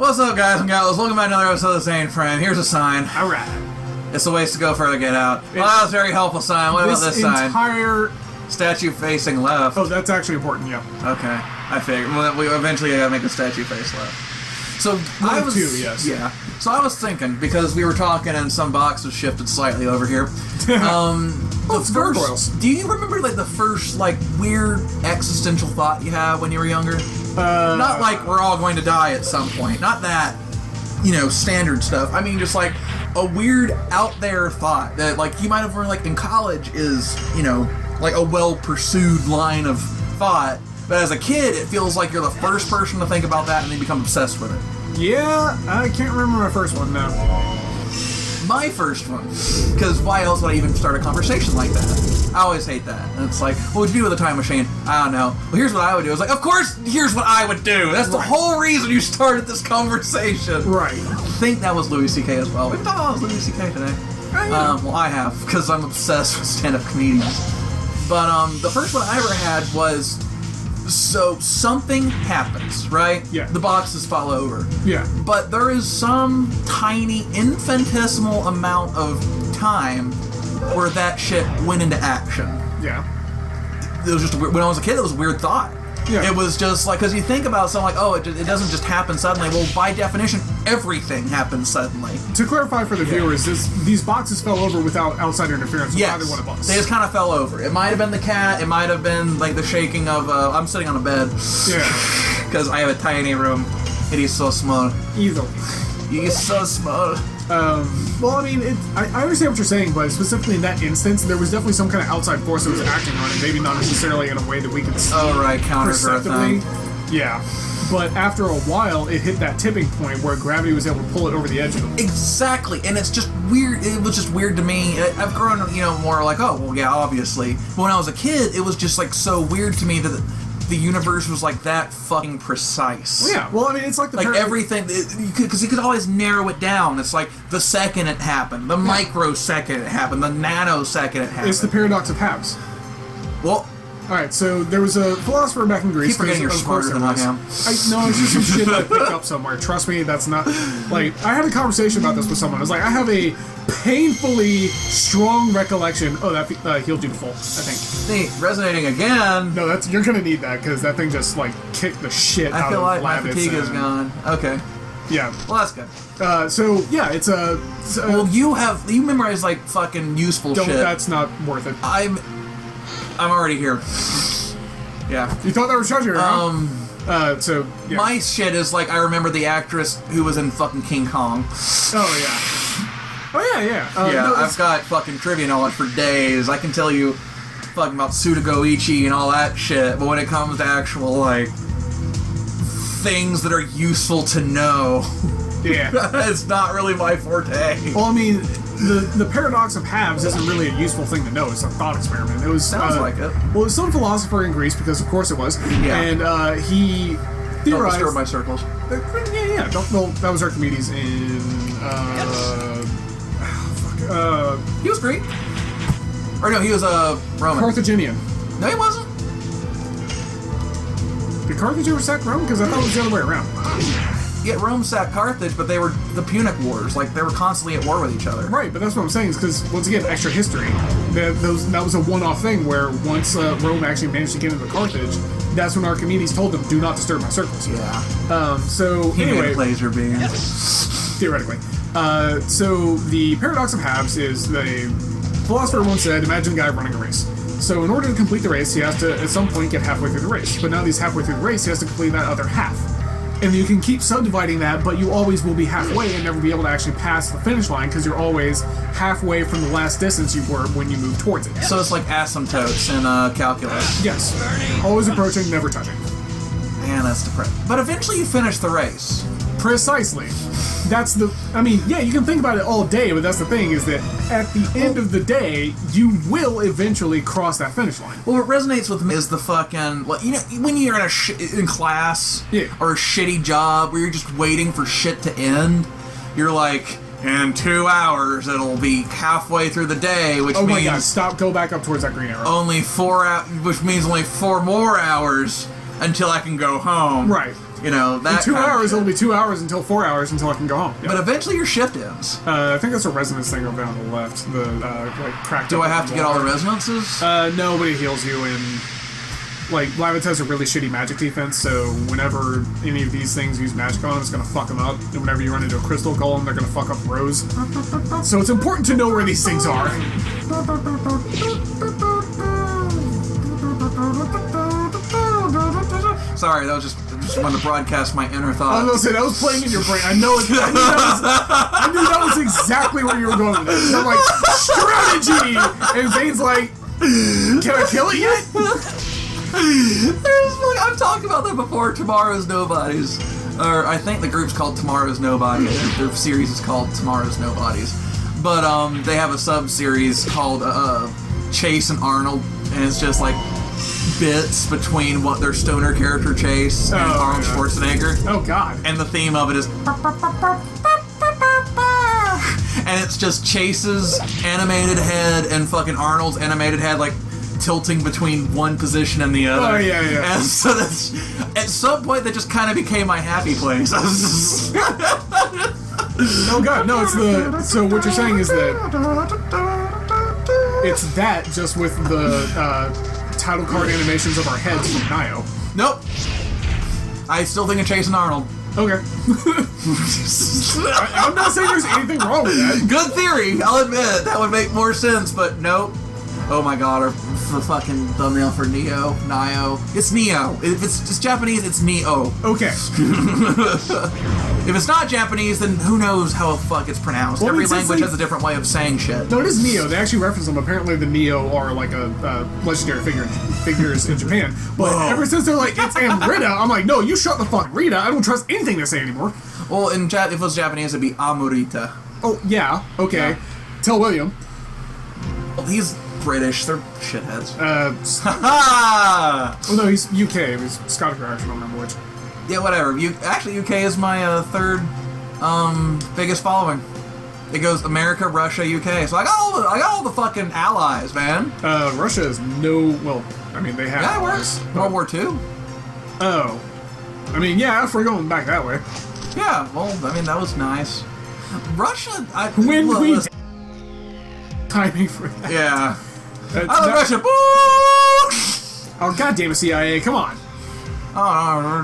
What's up, guys and gals? Welcome back to another episode of ZaineFrame. Here's a sign. Alright. It's a ways to go further get out. Well, that was a very helpful sign. What about this sign? Entire statue facing left. Oh, that's actually important, yeah. Okay. I figured. Well, we eventually gotta make the statue face left. So I was... yes. Yeah. So I was thinking, because we were talking and some boxes shifted slightly over here. It's gargoyles. Do you remember, like, the first, like, weird existential thought you had when you were younger? Not like we're all going to die at some point. Not that, you know, standard stuff. I mean, just like a weird out there thought that, like, you might have learned, like, in college is, you know, like a well pursued line of thought. But as a kid, it feels like you're the first person to think about that and then become obsessed with it. Yeah, I can't remember my first one now. My first one. Because why else would I even start a conversation like that? I always hate that. And it's like, what would you do with a time machine? I don't know. Well, here's what I would do. It's like, of course, here's what I would do. That's the whole reason you started this conversation. Right. I think that was Louis C.K. as well. We've talked about Louis C.K. today. Well, I have, because I'm obsessed with stand-up comedians. But the first one I ever had was... So, something happens, right? Yeah. The boxes fall over. Yeah. But there is some tiny, infinitesimal amount of time where that shit went into action. Yeah. It was just when I was a kid, it was a weird thought. Yeah. It was just like, because you think about something like, oh, it doesn't just happen suddenly. Well, by definition, everything happens suddenly. To clarify for the viewers, these boxes fell over without outsider interference with Yes. either one of us. They just kind of fell over. It might have been the cat. It might have been like the shaking of. I'm sitting on a bed. Yeah. Because I have a tiny room. It is so small. Easily. It is so small. Well, I mean, I understand what you're saying, but specifically in that instance, there was definitely some kind of outside force that was acting on it, maybe not necessarily in a way that we could see counter perceptibly. Yeah. But after a while, it hit that tipping point where gravity was able to pull it over the edge of it. Exactly, and it's just weird. It was just weird to me. I've grown, you know, more like, oh, well, yeah, obviously. But when I was a kid, it was just, like, so weird to me that the universe was, like, that fucking precise. Well, yeah, well, I mean, it's like the... Like, everything, because you could always narrow it down. It's like, the second it happened, the microsecond it happened, the nanosecond it happened. It's the paradox of halves. Well... Alright, so there was a philosopher back in Greece. Keep forgetting you're smarter than I am. No, it's just some shit that I picked up somewhere. Trust me, that's not... Like, I had a conversation about this with someone. I was like, I have a painfully strong recollection... Oh, that healed you to full, I think. See, resonating again. No, you're gonna need that, because that thing just, like, kicked the shit out of I feel like my Lavitz fatigue is gone. Okay. Yeah. Well, that's good. So, yeah, it's a... well, you memorize, like, fucking useful shit. That's not worth it. I'm already here. Yeah. You thought that was treasure, huh? So, yeah. My shit is, like, I remember the actress who was in fucking King Kong. Oh, yeah. Oh, yeah, yeah. Yeah, I've got fucking trivia knowledge for days. I can tell you fucking about Suda Goichi and all that shit, but when it comes to actual, like, things that are useful to know, yeah, it's not really my forte. Well, I mean... The paradox of halves isn't really a useful thing to know. It's a thought experiment. It was sounds like it. Well, it was some philosopher in Greece, because of course it was. Yeah. And he theorized. Don't disturb my circles. Yeah. Well, that was Archimedes in. He was Greek. Or no, he was Roman. Carthaginian. No, he wasn't. Did Carthage ever sack Rome? Because I thought it was the other way around. Yeah, Rome sacked Carthage, but they were the Punic Wars. Like, they were constantly at war with each other. Right, but that's what I'm saying, is because, once again, extra history. That was a one-off thing where once Rome actually managed to get into Carthage, that's when Archimedes told them, do not disturb my circles. Yeah. So, he anyway... made a laser beam. Theoretically. So, the paradox of halves is the philosopher once said, imagine a guy running a race. So, in order to complete the race, he has to, at some point, get halfway through the race. But now that he's halfway through the race, he has to complete that other half. And you can keep subdividing that, but you always will be halfway and never be able to actually pass the finish line because you're always halfway from the last distance you were when you move towards it. So it's like asymptotes in calculus. Yes. Always approaching, never touching. Man, that's depressing. But eventually you finish the race. Precisely. That's the... I mean, yeah, you can think about it all day, but that's the thing, is that at the end of the day, you will eventually cross that finish line. Well, what resonates with me is the fucking... Well, you know, when you're in class, or a shitty job, where you're just waiting for shit to end, you're like, in 2 hours, it'll be halfway through the day, which means... Oh my god, go back up towards that green arrow. Only 4 hours, which means only 4 more hours until I can go home. Right. You know, that In 2 kind of hours, shit. it'll be 2 hours until 4 hours until I can go home. But eventually your shift ends. I think that's a resonance thing over there on the left. The, like, cracked Do up I have to get all the resonances? No, but it heals you, and, like, Lavitz has a really shitty magic defense, so whenever any of these things use magic on them, it's gonna fuck them up. And whenever you run into a crystal golem, they're gonna fuck up Rose. So it's important to know where these things are. Sorry, that was just wanted to broadcast my inner I was thoughts. gonna say, that was playing in your brain. I know it. I knew that was exactly where you were going with it. So I'm like, strategy! And Zaine's like, can I kill it yet? I've talked about that before. Tomorrow's Nobodies, or I think the group's called Tomorrow's Nobody. Their series is called Tomorrow's Nobodies, but they have a sub-series called Chase and Arnold, and it's just like bits between what their stoner character Chase and Arnold Schwarzenegger. Oh god. And the theme of it is, and it's just Chase's animated head and fucking Arnold's animated head like tilting between one position and the other. Oh yeah. And so that's, at some point that just kind of became my happy place. Oh god, no, it's the. So what you're saying is that it's that just with the title card animations of our heads from Nio. Nope. I still think of Chase and Arnold. Okay. I'm not saying there's anything wrong with that. Good theory, I'll admit. That would make more sense, but nope. Oh my god, our the fucking thumbnail for Nio. It's Neo. If it's Japanese, it's Neo. Okay. If it's not Japanese, then who knows how the fuck it's pronounced. Well, Every it's language like- has a different way of saying shit. No, it is Neo. They actually reference them. Apparently, the Neo are like a legendary figures in Japan. But Whoa. ever since they're like, it's Amrita, I'm like, no, you shut the fuck Rita. I don't trust anything they say anymore. Well, if it was Japanese, it'd be Amurita. Oh, yeah. Okay. Yeah. Tell William. Well, he's British. They're shitheads. Oh, no, he's UK. He's Scottish or Irish, I don't remember which. Yeah, whatever. Actually, UK is my third biggest following. It goes America, Russia, UK. So I got all the fucking allies, man. Russia is no. Well, I mean, they have. Yeah, it allies, works. but- World War II. Oh. I mean, yeah, if we're going back that way. Yeah, well, I mean, that was nice. Russia, When well, we. listen, Timing for that. yeah. That's I love not- Russia. Boo! Oh, goddamn it, CIA, come on. Oh,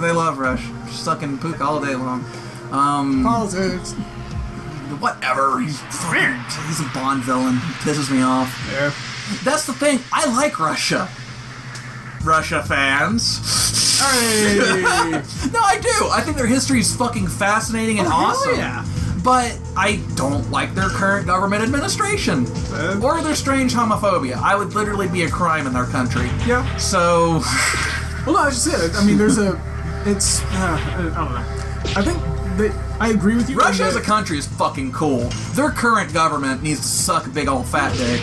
they love Russia. Sucking pook all day long. Politics. Whatever. He's a Bond villain. Pisses me off. Yeah. That's the thing. I like Russia. Russia fans. Hey! No, I do. I think their history is fucking fascinating and awesome. yeah. But I don't like their current government administration. Or their strange homophobia. I would literally be a crime in their country. Yeah. So... Well, no, I just said it. I mean, there's a. It's. I don't know. I think that I agree with you. Russia in as a that- country is fucking cool. Their current government needs to suck a big old fat dick.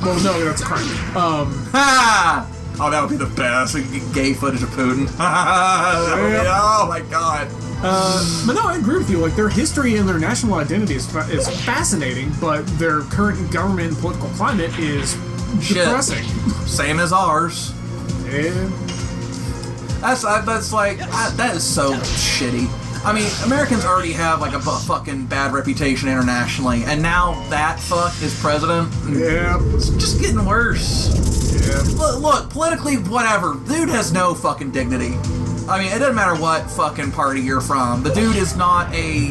Well, no, that's a crime. Ha! Oh, that would be the best. We could get gay footage of Putin. Oh my god. But no, I agree with you. Like, their history and their national identity is fascinating, but their current government and political climate is Shit. depressing. Same as ours. Yeah. That's like that is so shitty. I mean, Americans already have like a fucking bad reputation internationally, and now that fuck is president. Yeah. It's just getting worse. Yeah. Look, politically, whatever. Dude has no fucking dignity. I mean, it doesn't matter what fucking party you're from. The dude is not a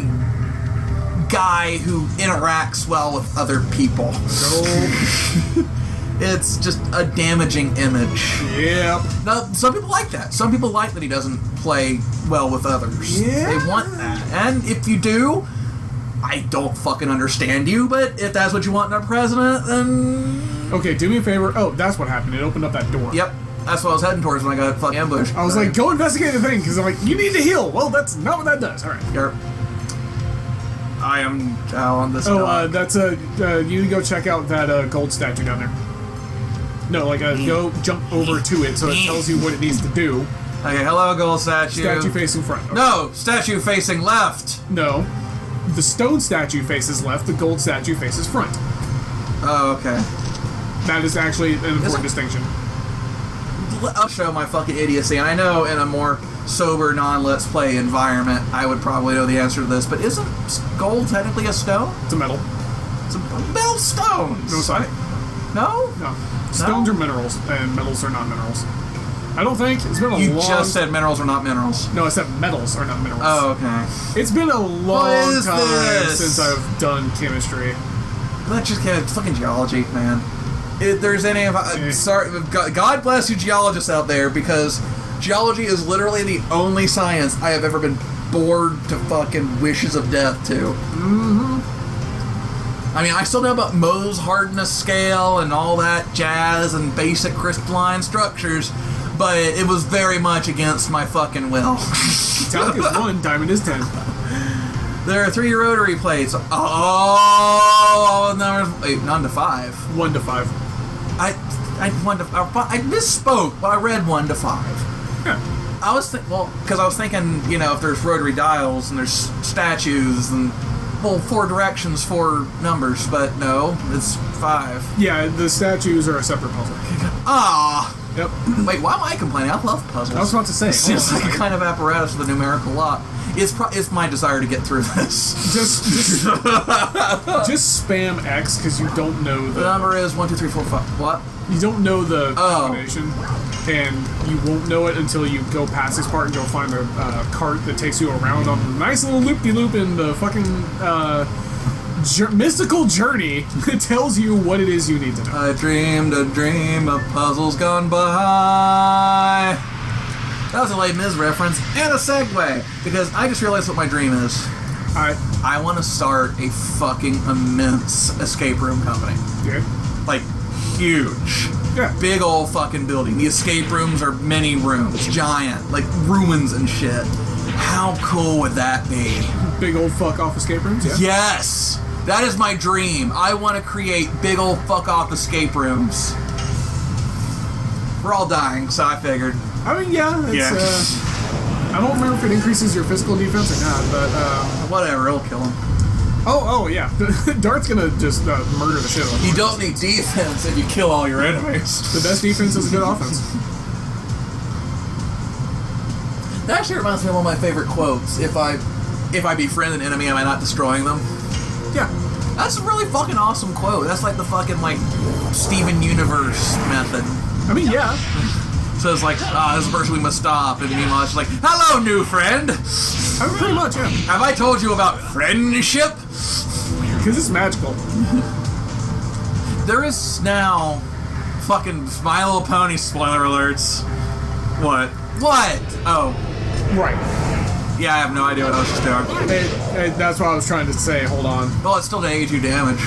guy who interacts well with other people. No. It's just a damaging image. Yep. Now, some people like that. Some people like that he doesn't play well with others. Yeah. They want that. And if you do, I don't fucking understand you, but if that's what you want in a president, then... Okay, do me a favor. Oh, that's what happened. It opened up that door. Yep. That's what I was heading towards when I got fucking ambushed. I was like, go investigate the thing, because I'm like, you need to heal. Well, that's not what that does. All right. Here. I am on this Oh, dog. that's you need to go check out that gold statue down there. No, like go jump over to it so it tells you what it needs to do. Okay, hello, gold statue. Statue facing front. Okay. No, statue facing left. No. The stone statue faces left, the gold statue faces front. Oh, okay. That is actually an important it? distinction. I'll show my fucking idiocy, and I know in a more sober, non-let's play environment, I would probably know the answer to this, but isn't gold technically a stone? It's a metal. It's a metal stones. No, sorry. No? No. Stones are minerals, and metals are not minerals. I don't think. It's been a long... You just said minerals are not minerals. No, I said metals are not minerals. Oh, okay. It's been a long time this? since I've done chemistry. That's just kind of fucking geology, man. If there's any of... sorry, God bless you geologists out there, because geology is literally the only science I have ever been bored to fucking wishes of death to. Mm-hmm. I mean, I still know about Mohs hardness scale and all that jazz and basic crystalline structures, but it was very much against my fucking will. Talc is 1, diamond is 10. There are 3 rotary plates. Oh, numbers. Wait, 1 to 5. 1 to 5. I misspoke, but I read 1 to 5. Yeah. I was because I was thinking, you know, if there's rotary dials and there's statues and 4 directions, 4 numbers, but no, it's 5. Yeah, the statues are a separate puzzle. Ah. Yep. Wait, why am I complaining? I love puzzles. I was about to say. It seems like a kind of apparatus with a numerical lock. It's my desire to get through this. Just spam X because you don't know The number is 1, 2, 3, 4, 5. What? You don't know the combination, and you won't know it until you go past this part and go find a cart that takes you around on a nice little loop-de-loop in the fucking mystical journey that tells you what it is you need to know. I dreamed a dream of puzzles gone by. That was a Les Mis reference and a segue, because I just realized what my dream is. Alright. I want to start a fucking immense escape room company. Yeah. Like, huge. Yeah. Big old fucking building. The escape rooms are many rooms. Giant. Like, ruins and shit. How cool would that be? Big old fuck-off escape rooms, yeah? Yes! That is my dream. I want to create big old fuck-off escape rooms. We're all dying, so I figured. I mean, yeah. It's, I don't remember if it increases your physical defense or not, but... Whatever, it'll kill him. Oh, yeah. Dart's gonna just murder the shit out of him. You don't need defense if you kill all your enemies. The best defense is a good offense. That actually reminds me of one of my favorite quotes. If I befriend an enemy, am I not destroying them? Yeah. That's a really fucking awesome quote. That's like the fucking, like, Steven Universe method. I mean, yeah. So it's like, this is a person we must stop. And meanwhile, it's like, hello, new friend. I mean, pretty much, yeah. Have I told you about friendship? Because it's magical. There is now fucking My Little Pony spoiler alerts. What? What? Oh. Right. Yeah, I have no idea what I was just doing. Hey, that's what I was trying to say. Hold on. Well, it's still to 82 damage.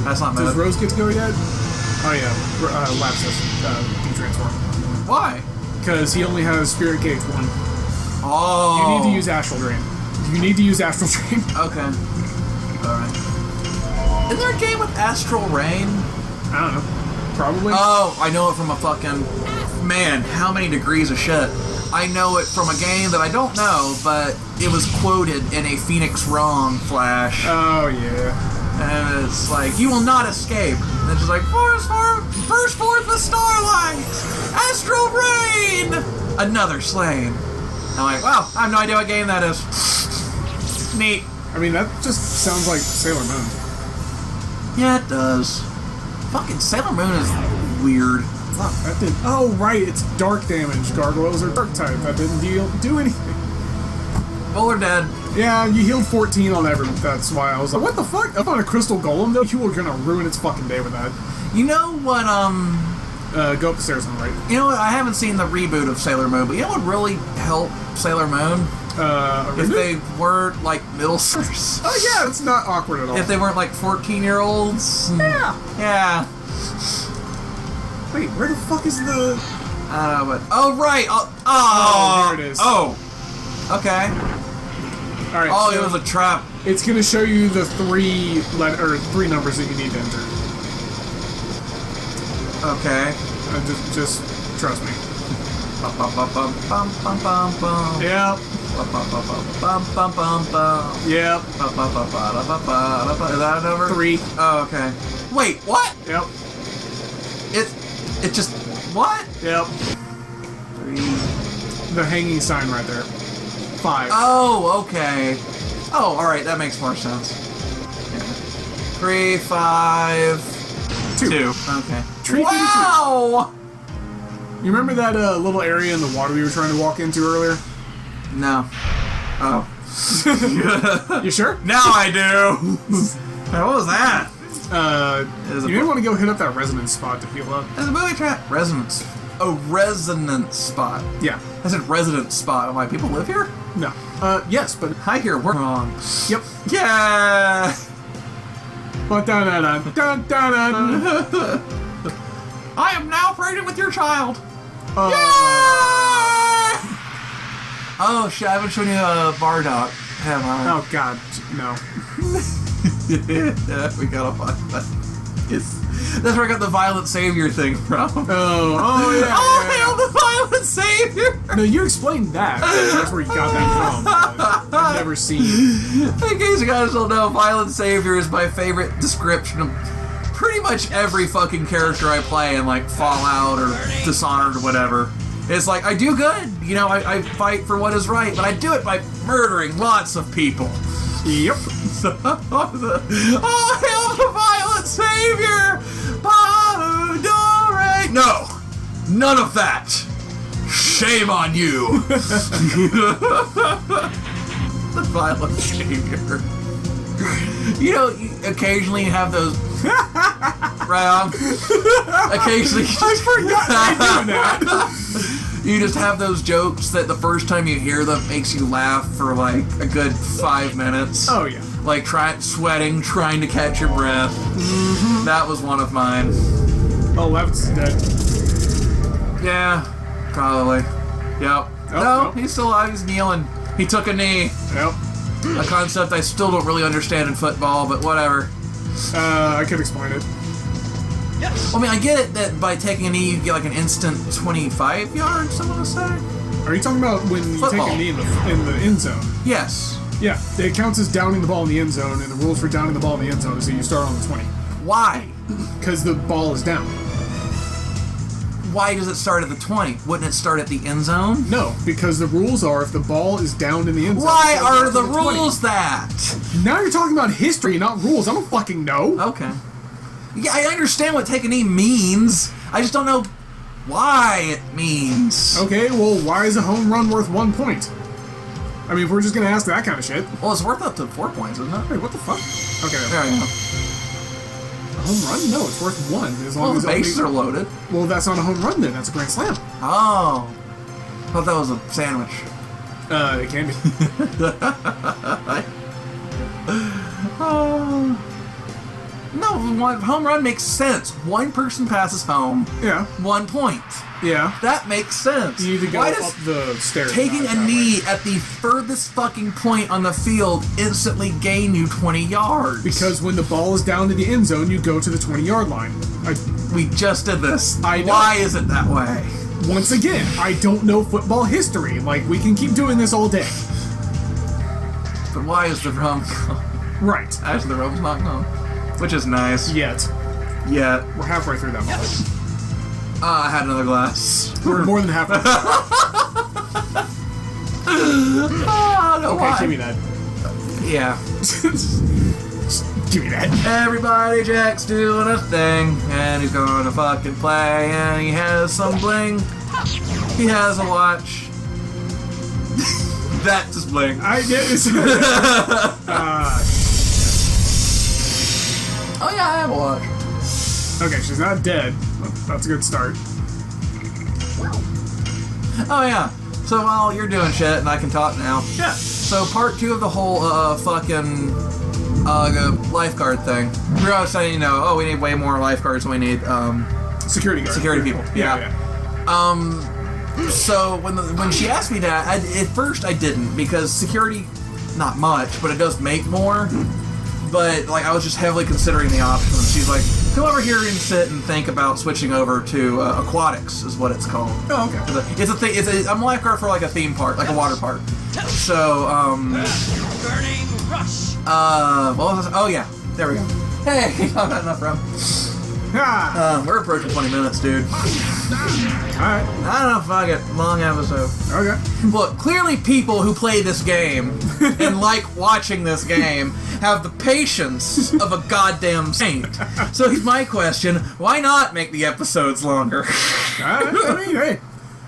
That's not bad. Does Rose get to go yet? Oh, yeah. Lapsus. Transform. Why? Because he only has Spirit Gauge 1. Oh. You need to use Astral Drain. You need to use Astral Drain. Okay. Alright. Isn't there a game with Astral Rain? I don't know. Probably. Oh, I know it from a fucking... Man, how many degrees of shit. I know it from a game that I don't know, but it was quoted in a Phoenix Wrong flash. Oh, yeah. And it's like, you will not escape. And it's just like, burst forth the starlight! Astral Rain! Another slain. I'm like, wow, I have no idea what game that is. Neat. I mean, that just sounds like Sailor Moon. Yeah, it does. Fucking Sailor Moon is weird. Fuck, that did... Oh, right, it's dark damage. Gargoyles are dark type. That didn't do anything. Well, they're dead. Yeah, you healed 14 on everyone. That's why I was like, what the fuck? Up on a crystal golem, though? You were gonna ruin its fucking day with that. You know what, Go up the stairs on the right. You know what, I haven't seen the reboot of Sailor Moon, but you know what would really help Sailor Moon? If they weren't, like, middle schoolers. Oh, yeah, it's not awkward at all. If they weren't, like, 14-year-olds. Yeah. Yeah. Wait, where the fuck is the... But... Oh, right! Oh, there it is. Oh! Okay. Alright, Oh, so it was a trap. it's gonna show you the three numbers that you need to enter. Okay. Just trust me. Bum, bum, bum, bum, bum, bum, bum, bum. Yep. Bum, bum, bum, bum, bum, bum, bum. Yep. Bum, bum, bum, ba, da, ba, ba, da, ba. Is that a number? 3. Oh, okay. Wait, what? Yep. It just... What? Yep. 3. The hanging sign right there. 5. Oh, okay. Oh, alright, that makes more sense. Yeah. 3, 5, 2. Okay. Tree Wow! You remember that little area in the water we were trying to walk into earlier? No. Oh. You sure? Now I do! What was that? You may want to go hit up that resonance spot to heal up. There's a movie trap. Resonance. Oh, resonance spot. Yeah. I said residence spot. I'm like, people live here? No. Yes, but... I hear we're wrong. Yep. Yeah! Dun-dun-dun-dun-dun-dun. I am now pregnant with your child. Yeah! Oh shit! I haven't shown you a Bardock, have I? Oh god, no. Yeah, we gotta find that. That's where I got the violent savior thing from. Oh yeah. Oh, hail the violent savior! No, you explained that. That's where you got that from. I've never seen. In case you guys don't know, violent savior is my favorite description of pretty much every fucking character I play in, like Fallout or Dishonored or whatever. It's like, I do good, you know, I fight for what is right, but I do it by murdering lots of people. Yep. Oh, hail the violent savior! Padore! No! None of that! Shame on you! The violent savior. You know, occasionally you have those... Right on. Occasionally you I forgot I do that. You just have those jokes that the first time you hear them makes you laugh for like a good 5 minutes. Oh yeah. Like sweating, trying to catch your breath. Mm-hmm. That was one of mine. Oh, Levin's dead. Yeah, probably. Yep. No, he's still alive. He's kneeling. He took a knee. Yep. A concept I still don't really understand in football, but whatever. I could explain it. Yes. I mean, I get it that by taking a knee you get like an instant 25 yards, I want to say. Are you talking about when you Football. take a knee in the end zone? Yes. Yeah, it counts as downing the ball in the end zone, and the rules for downing the ball in the end zone is that you start on the 20. Why? Because the ball is down. Why does it start at the 20? Wouldn't it start at the end zone? No, because the rules are if the ball is downed in the end zone. Why it goes are back the to 20. rules that? Now you're talking about history, not rules. I don't fucking know. Okay. Yeah, I understand what take a knee means. I just don't know why it means. Okay, well, why is a home run worth 1 point? I mean, if we're just gonna ask that kind of shit. Well, it's worth up to 4 points, isn't it? Wait, what the fuck? Okay. There I go. A home run? No, it's worth 1. As long Well, as the bases are loaded. Well, that's not a home run then. That's a grand slam. Oh. I thought that was a sandwich. It can be. Oh. No, home run makes sense. One person passes home. Yeah. 1 point. Yeah. That makes sense. You need to go Why up does the stairs. taking not a that knee way. at the furthest fucking point on the field instantly gain you 20 yards? Because when the ball is down to the end zone, you go to the 20-yard line. We just did this. I know. Why is it that way? Once again, I don't know football history. Like, we can keep doing this all day. But why is the rum gone? Right. Actually, the rum's not gone. Which is nice. Yet. Yeah. We're halfway through that moment. I had another glass. We're more than halfway through. No, Okay, why? give me that. Yeah. Give me that. Everybody Jack's doing a thing, and he's gonna fucking play, and he has some bling. He has a watch. That just bling. I did. Oh yeah, I have a watch. Okay, she's not dead. That's a good start. Oh yeah. So while you're doing shit, and I can talk now. Yeah. So part 2 of the whole fucking lifeguard thing. We were always saying, you know, oh, we need way more lifeguards than we need Security guard. security people. Yeah. So when she asked me that, at first I didn't, because security, not much, but it does make more. But like I was just heavily considering the option. She's like, come over here and sit and think about switching over to aquatics, is what it's called. Oh, okay. It's a thing. I'm a lifeguard for like a theme park, like a water park. So Burning rush. what was this? Oh yeah, there we go. Hey, I've got enough rum. Ah. We're approaching 20 minutes, dude. Alright. I don't know, fuck it. Long episode. Okay. Look, clearly people who play this game and like watching this game have the patience of a goddamn saint. So here's my question, why not make the episodes longer? Alright, I mean, hey.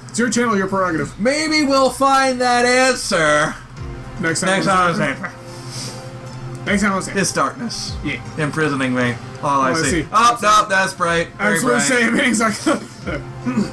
It's your channel, your prerogative. Maybe we'll find that answer Next time. next time on ZaineFrame. Next time on ZaineFrame. It's darkness. Yeah. Imprisoning me. All I see. see. Oh, no, that's bright. I Very was going to bright. say, everything's like...